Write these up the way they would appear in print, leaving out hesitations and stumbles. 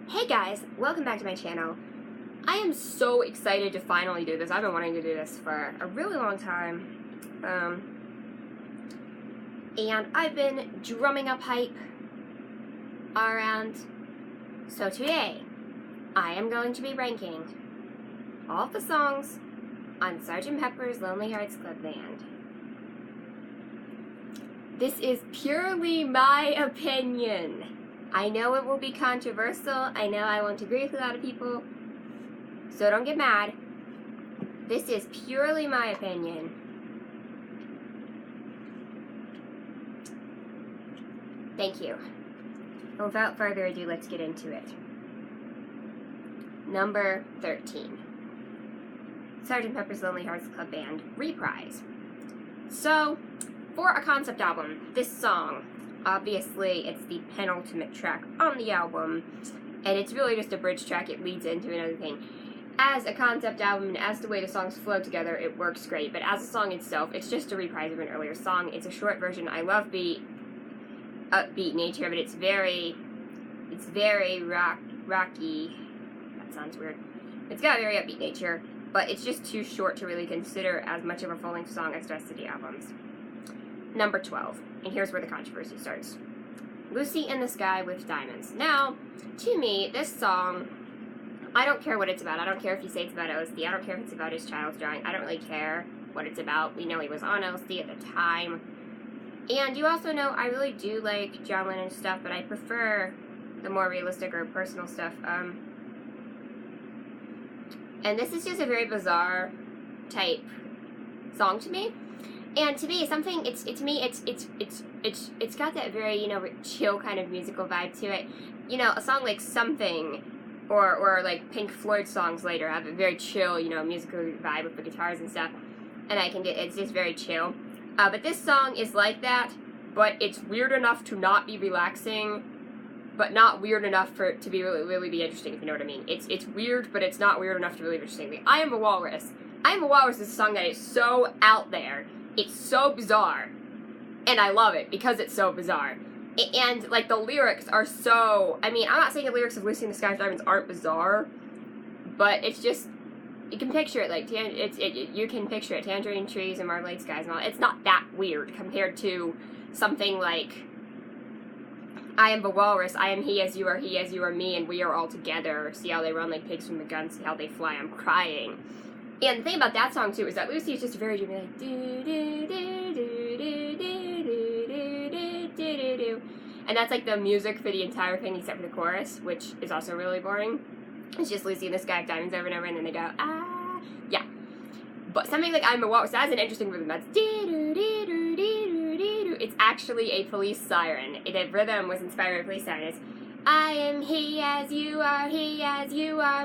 Hey guys, welcome back to my channel. I am so excited to finally do this. I've been wanting to do this for a really long time. And I've been drumming up hype around. So today, I am going to be ranking all of the songs on Sgt. Pepper's Lonely Hearts Club Band. This is purely my opinion. I know it will be controversial. I know I won't agree with a lot of people. So don't get mad. This is purely my opinion. Thank you. Without further ado, let's get into it. Number 13. Sgt. Pepper's Lonely Hearts Club Band Reprise. So, for a concept album, this song, obviously, it's the penultimate track on the album, and it's really just a bridge track. It leads into another thing. As a concept album, and as the way the songs flow together, it works great, but as a song itself, it's just a reprise of an earlier song. It's a short version. I love the upbeat nature of it. It's very rocky. That sounds weird. It's got a very upbeat nature, but it's just too short to really consider as much of a full-length song as the rest of the albums. Number 12, and here's where the controversy starts. Lucy in the Sky with Diamonds. Now, to me, this song, I don't care what it's about. I don't care if you say it's about LSD. I don't care if it's about his child's drawing. I don't really care what it's about. We know he was on LSD at the time. And you also know I really do like John Lennon stuff, but I prefer the more realistic or personal stuff. And this is just a very bizarre type song to me. And to me, it's got that very, chill kind of musical vibe to it. A song like Something, or like Pink Floyd songs later have a very chill, musical vibe with the guitars and stuff. And it's just very chill. But this song is like that, but it's weird enough to not be relaxing, but not weird enough for it to be really be interesting, if you know what I mean. It's weird, but it's not weird enough to really be interesting. I Am a Walrus. I Am a Walrus is a song that is so out there. It's so bizarre, and I love it because it's so bizarre. And, like, the lyrics are so... I'm not saying the lyrics of Lucy in the Sky with Diamonds aren't bizarre, but it's just... You can picture it, like, you can picture it, tangerine trees and marmalade skies and all. It's not that weird compared to something like... I am the walrus, I am he as you are me, and we are all together. See how they run like pigs from the gun, see how they fly, I'm crying. And the thing about that song, too, is that Lucy is just very dreamy, like, do-do-do-do-do-do-do-do-do-do. And that's, like, the music for the entire thing except for the chorus, which is also really boring. It's just Lucy in the Sky with Diamonds over and over, and then they go, ah, yeah. But something like I'm a Walrus, that's an interesting rhythm. That's do-do-do-do-do-do-do. It's actually a police siren. The rhythm was inspired by a police siren. It's, I am he as you are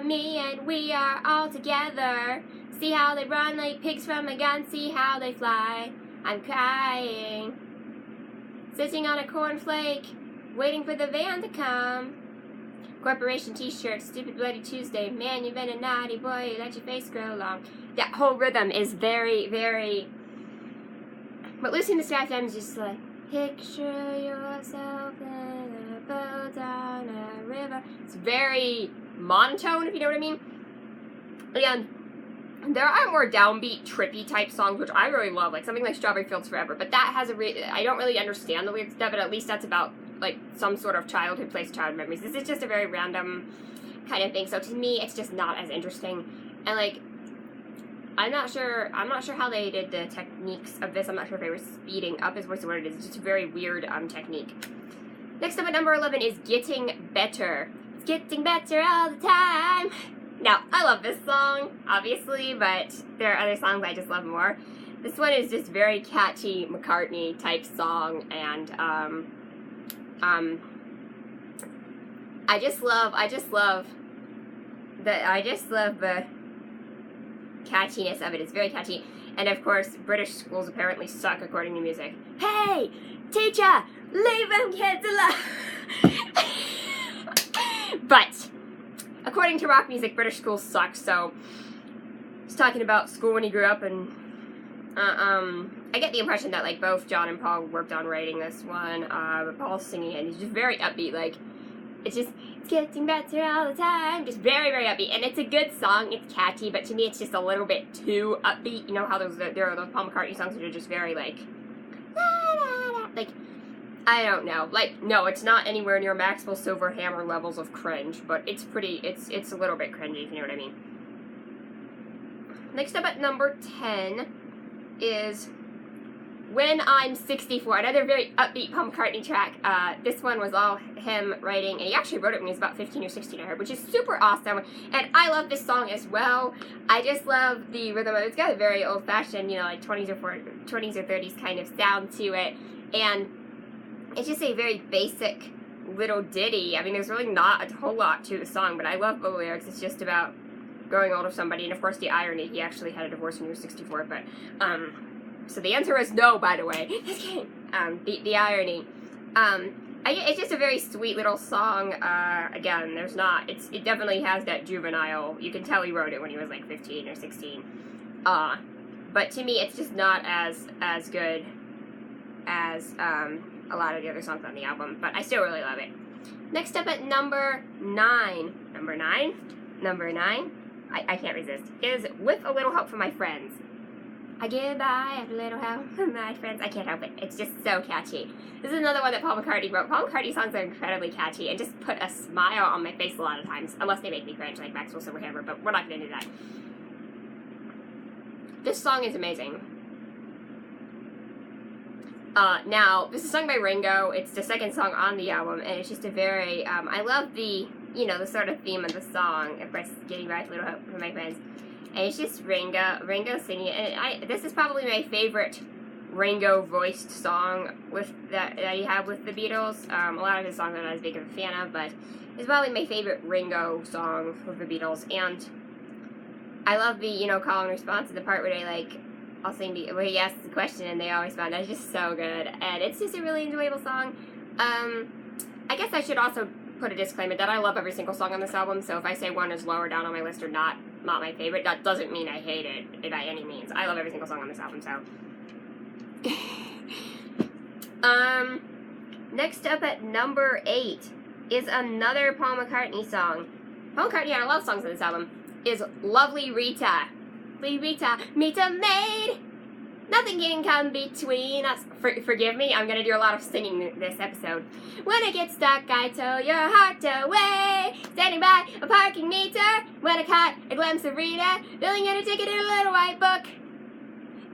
me, and we are all together. See how they run like pigs from a gun, see how they fly. I'm crying. Sitting on a cornflake, waiting for the van to come. Corporation t-shirt, stupid bloody Tuesday. Man, you've been a naughty boy, you let your face grow long. That whole rhythm is very, very... But Lucy in the Sky with Diamonds is just like, picture yourself in a boat on a river. It's very monotone, if you know what I mean. And there are more downbeat, trippy type songs, which I really love, like something like Strawberry Fields Forever. But that has I don't really understand the lyrics to that, but at least that's about, like, some sort of childhood place, childhood memories. This is just a very random kind of thing. So to me, it's just not as interesting. And, like, I'm not sure how they did the techniques of this. I'm not sure if they were speeding up his voice or what it is. It's just a very weird technique. Next up at number 11 is Getting Better. It's getting better all the time. Now, I love this song, obviously, but there are other songs I just love more. This one is just very catchy McCartney type song, and I just love the catchiness of it. It's very catchy. And of course, British schools apparently suck according to music. Hey, teacher, leave them kids alone. But according to rock music, British schools suck. So he's talking about school when he grew up, and I get the impression that, like, both John and Paul worked on writing this one, but Paul's singing it, and he's just very upbeat, like, It's getting better all the time. Just very, very upbeat. And it's a good song. It's catchy, but to me it's just a little bit too upbeat. You know how there are those Paul McCartney songs that are just very like, like, I don't know. Like, no, it's not anywhere near Maxwell Silverhammer levels of cringe, but it's a little bit cringy, if you know what I mean. Next up at number 10 is When I'm 64, another very upbeat Paul McCartney track. This one was all him writing, and he actually wrote it when he was about 15 or 16, I heard, which is super awesome. And I love this song as well. I just love the rhythm of it. It's got a very old-fashioned, you know, like 20s or 30s kind of sound to it. And it's just a very basic little ditty. I mean, there's really not a whole lot to the song, but I love the lyrics. It's just about growing old of somebody, and of course the irony, he actually had a divorce when he was 64, but, so the answer is no, by the way. Just kidding. The irony. It's just a very sweet little song. Again, it definitely has that juvenile, you can tell he wrote it when he was like 15 or 16. But to me, it's just not as good as, a lot of the other songs on the album, but I still really love it. Next up at number 9. Number 9? I can't resist. Is With a Little Help from My Friends. I get by with a little help from my friends. I can't help it. It's just so catchy. This is another one that Paul McCartney wrote. Paul McCartney songs are incredibly catchy and just put a smile on my face a lot of times, unless they make me cringe like Maxwell Silverhammer, but we're not going to do that. This song is amazing. Now, this is sung by Ringo. It's the second song on the album, and it's just a very, I love the, you know, the sort of theme of the song, of course, getting back to Little Help from My Friends. And it's just Ringo singing it, and this is probably my favorite Ringo-voiced song that he had with the Beatles. A lot of his songs I'm not as big of a fan of, but it's probably my favorite Ringo song with the Beatles, and I love the, you know, call and response to the part where they, like, I'll sing where he asks the question and they all respond. That's just so good, and it's just a really enjoyable song. I guess I should also put a disclaimer that I love every single song on this album, so if I say one is lower down on my list or not my favorite, that doesn't mean I hate it by any means. I love every single song on this album, so. Next up at number 8 is another Paul McCartney song. Paul McCartney had a lot of songs on this album. Is Lovely Rita. Rita, meet a maid. Nothing can come between us. Forgive me, I'm gonna do a lot of singing this episode. When I get stuck, I tow your heart away. Standing by a parking meter. When I caught a glimpse of Rita, filling in a ticket in a little white book.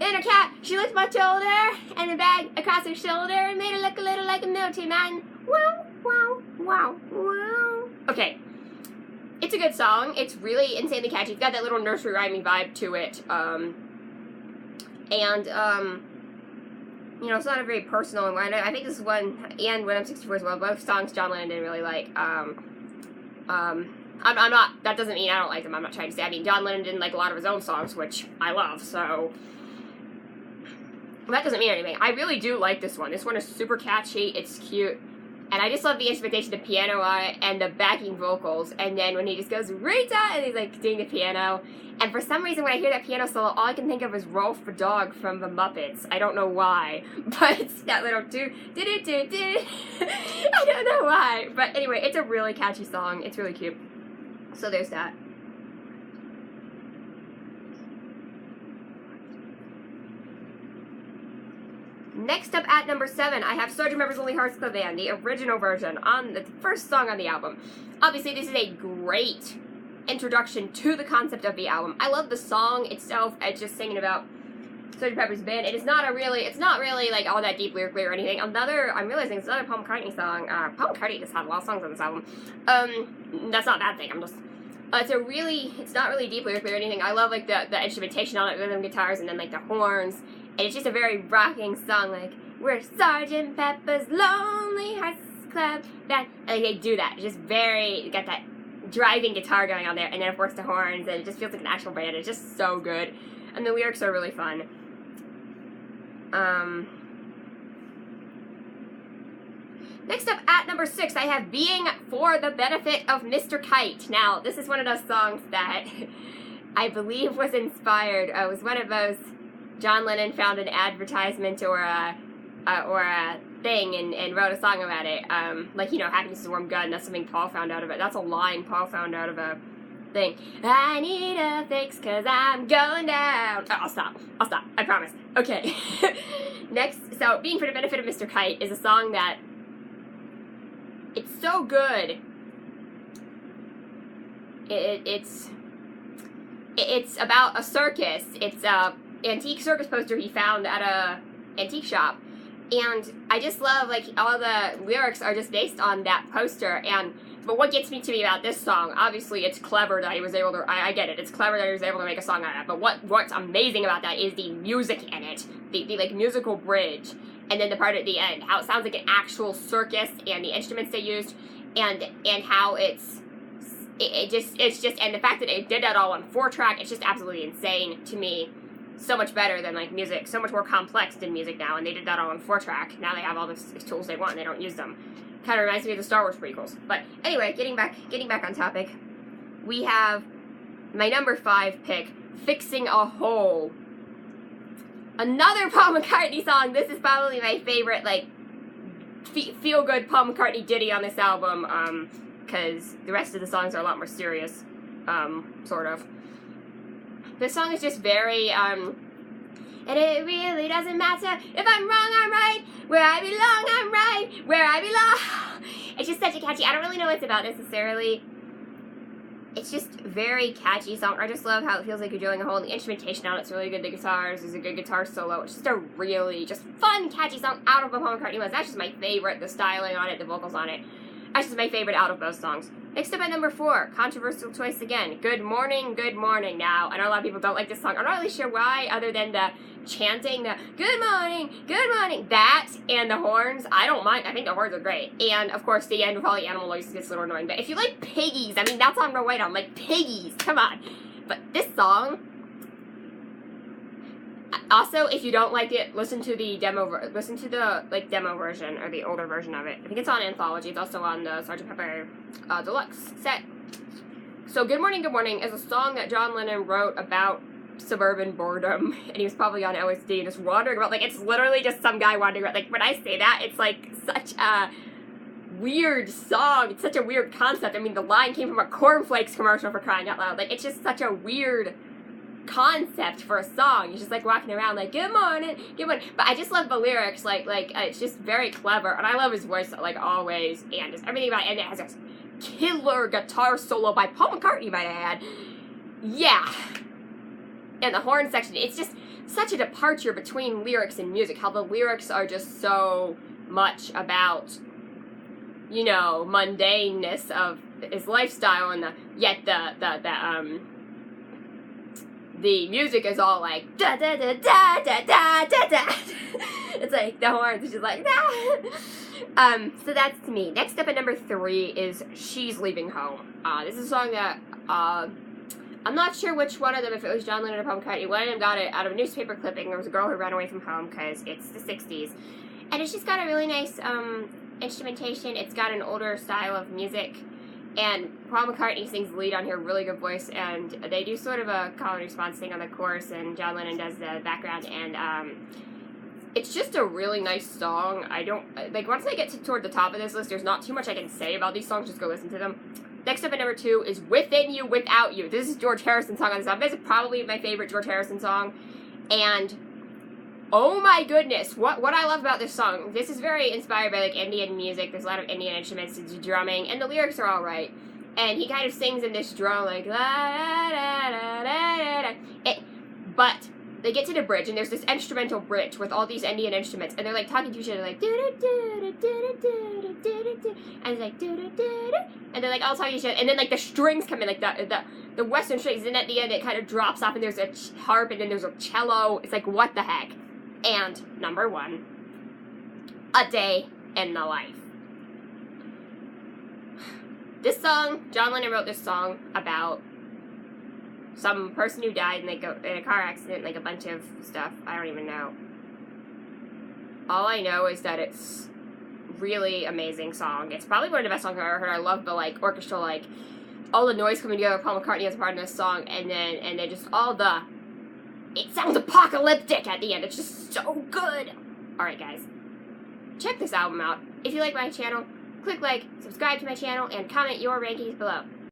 In her cap, she licked my shoulder, and a bag across her shoulder, and made her look a little like a military man. Wow, wow, wow, wow. Okay. It's a good song. It's really insanely catchy. It's got that little nursery rhyming vibe to it. You know, it's not a very personal one. I think this is one, and When I'm 64 as well, both songs John Lennon didn't really like. I'm not, that doesn't mean I don't like them. I'm not trying to say, I mean, John Lennon didn't like a lot of his own songs, which I love, so that doesn't mean anything. I really do like this one. This one is super catchy. It's cute. And I just love the instrumentation, the piano on it, and the backing vocals. And then when he just goes, Rita, and he's like doing the piano. And for some reason, when I hear that piano solo, all I can think of is Rolf the dog from the Muppets. I don't know why, but it's that little do-do-do-do. I don't know why. But anyway, it's a really catchy song. It's really cute. So there's that. Next up at number 7, I have Sgt. Pepper's Lonely Hearts Club Band, the original version, on the first song on the album. Obviously, this is a great introduction to the concept of the album. I love the song itself, and just singing about Sgt. Pepper's Band. It's not really like all that deep lyrically or anything. I'm realizing it's another Paul McCartney song. Paul McCartney just had a lot of songs on this album. That's not a bad thing. It's not really deep lyrically or anything. I love like the instrumentation on it, rhythm guitars, and then like the horns. And it's just a very rocking song, like, we're Sgt. Pepper's Lonely Hearts Club Band. And they do that. It's just you got that driving guitar going on there, and then of course the horns, and it just feels like an actual band. It's just so good. And the lyrics are really fun. Next up at number 6, I have Being for the Benefit of Mr. Kite. Now, this is one of those songs that I believe was inspired. It was one of those John Lennon found an advertisement or a thing and wrote a song about it. Like, you know, happiness is a warm gut, and that's something Paul found out of it. That's a line Paul found out of a thing. I need a fix 'cause I'm going down. Oh, I'll stop, I promise. Okay. Next, so Being for the Benefit of Mr. Kite is a song that, it's so good. It's about a circus. It's a antique circus poster he found at a antique shop, and I just love, like, all the lyrics are just based on that poster. But what gets me about this song, obviously it's clever that he was able to, I get it, it's clever that he was able to make a song out of it, but what's amazing about that is the music in it, the like musical bridge, and then the part at the end, how it sounds like an actual circus, and the instruments they used, and how it's just, and the fact that it did that all on 4-track, it's just absolutely insane to me. So much better than, like, music, so much more complex than music now, and they did that all on 4-track. Now they have all the tools they want, and they don't use them. Kind of reminds me of the Star Wars prequels. But anyway, getting back on topic, we have my number 5 pick, Fixing a Hole. Another Paul McCartney song. This is probably my favorite, like, feel-good Paul McCartney ditty on this album, because the rest of the songs are a lot more serious, sort of. This song is just very, and it really doesn't matter if I'm wrong, I'm right. Where I belong, I'm right. Where I belong. It's just such a catchy, I don't really know what it's about necessarily. It's just very catchy song. I just love how it feels like you're drilling a hole in the instrumentation on it's really good. The guitars, there's a good guitar solo. It's just a really just fun, catchy song out of the Paul McCartney ones. That's just my favorite. The styling on it, the vocals on it. That's just my favorite out of those songs. Next up at number 4, controversial choice again. Good Morning, Good Morning. Now, I know a lot of people don't like this song. I'm not really sure why, other than the chanting, the Good Morning, Good Morning. That and the horns, I don't mind. I think the horns are great. And, of course, the end with all the animal noises gets a little annoying. But if you like piggies, I mean, that's on the right on. Like, piggies, come on. But this song, also, if you don't like it, listen to the demo version, or the older version of it. I think it's on Anthology. It's also on the Sgt. Pepper Deluxe set. So Good Morning, Good Morning is a song that John Lennon wrote about suburban boredom, and he was probably on LSD and just wandering about, like, it's literally just some guy wandering around. Like, when I say that, it's, like, such a weird song. It's such a weird concept. I mean, the line came from a cornflakes commercial, for crying out loud. Like, it's just such a weird concept for a song. He's just, like, walking around like, good morning, good morning. But I just love the lyrics, like it's just very clever, and I love his voice, like, always, and just everything about it, and it has a killer guitar solo by Paul McCartney, might I add. Yeah. And the horn section, it's just such a departure between lyrics and music, how the lyrics are just so much about, you know, mundaneness of his lifestyle, and the music is all like da da da da da da da da. It's like the horns is just like da. So that's to me. Next up at number 3 is She's Leaving Home. This is a song that I'm not sure which one of them, if it was John Lennon or Paul McCartney. One of them got it out of a newspaper clipping. There was a girl who ran away from home because it's the 60s, and it's just got a really nice instrumentation. It's got an older style of music. And Paul McCartney sings the lead on here, really good voice, and they do sort of a call and response thing on the chorus, and John Lennon does the background, and it's just a really nice song. I don't, like, once I get toward the top of this list, there's not too much I can say about these songs, just go listen to them. Next up at number 2 is Within You, Without You. This is George Harrison's song on this album. This is probably my favorite George Harrison song, and oh my goodness, what I love about this song, this is very inspired by, like, Indian music. There's a lot of Indian instruments, it's drumming, and the lyrics are all right. And he kind of sings in this drone, like, la da da da da da. But they get to the bridge, and there's this instrumental bridge with all these Indian instruments, and they're, like, talking to each other, like, and it's like, and they're, like, all talking to each other, and then, like, the strings come in, like, the western strings, and at the end it kind of drops off, and there's a harp, and then there's a cello. It's like, what the heck? And number 1, A Day in the Life. This song, John Lennon wrote this song about some person who died in, like, in a car accident, like a bunch of stuff. I don't even know. All I know is that it's really amazing song. It's probably one of the best songs I've ever heard. I love the, like, orchestral, like, all the noise coming together. Paul McCartney has a part in this song, and then just all the, it sounds apocalyptic at the end. It's just so good. Alright, guys. check this album out. If you like my channel, click like, subscribe to my channel, and comment your rankings below.